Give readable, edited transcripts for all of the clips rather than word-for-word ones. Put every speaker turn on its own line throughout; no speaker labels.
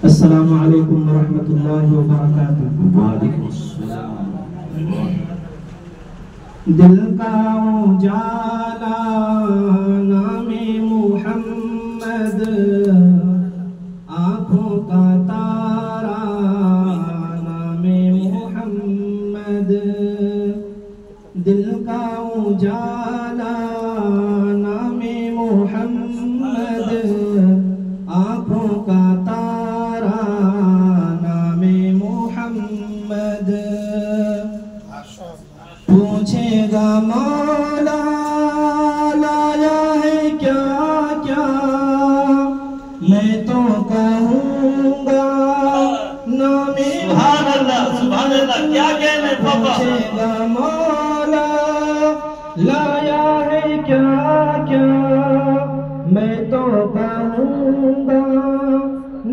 अस्सलामु अलैकुम वरहमतुल्लाहि वबरकातुहू।
वालेकुम अस्सलाम।
दिल का उजाला नामे मुहम्मद, आँखों का तारा नामे मुहम्मद। दिल का उजाला नामे मुहम्मद, आँखों का तारा नामे मुहम्मद। पूछेगा मौला लाया है क्या क्या, मैं तो कहूँगा नामे
सुभान अल्लाह, क्या कहने पापा।
पूछेगा मौला लाया है क्या क्या, मैं तो कहूँगा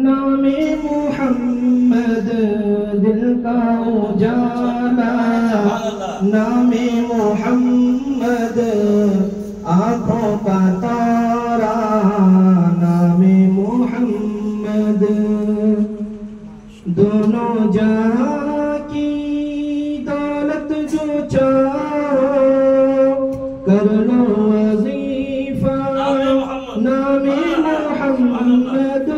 नामे मुहम्मद। दिल का उजाला नामे मुहम्मद, आँखों का तारा नामे मुहम्मद। दोनों जहां की दौलत जो चाहो, कर लो वजीफा नामे मुहम्मद।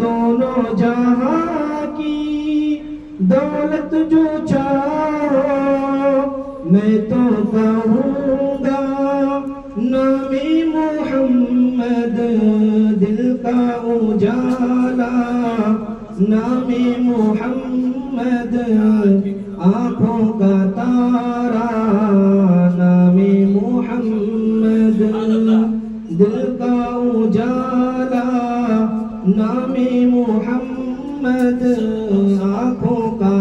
दोनों जहां की दौलत जो चाहो, मैं तो कहूँगा नामे मुहम्मद। दिल का उजाला नामे मुहम्मद, आँखों का तारा नामे मुहम्मद। दिल का उजाला नामे मुहम्मद, आँखों का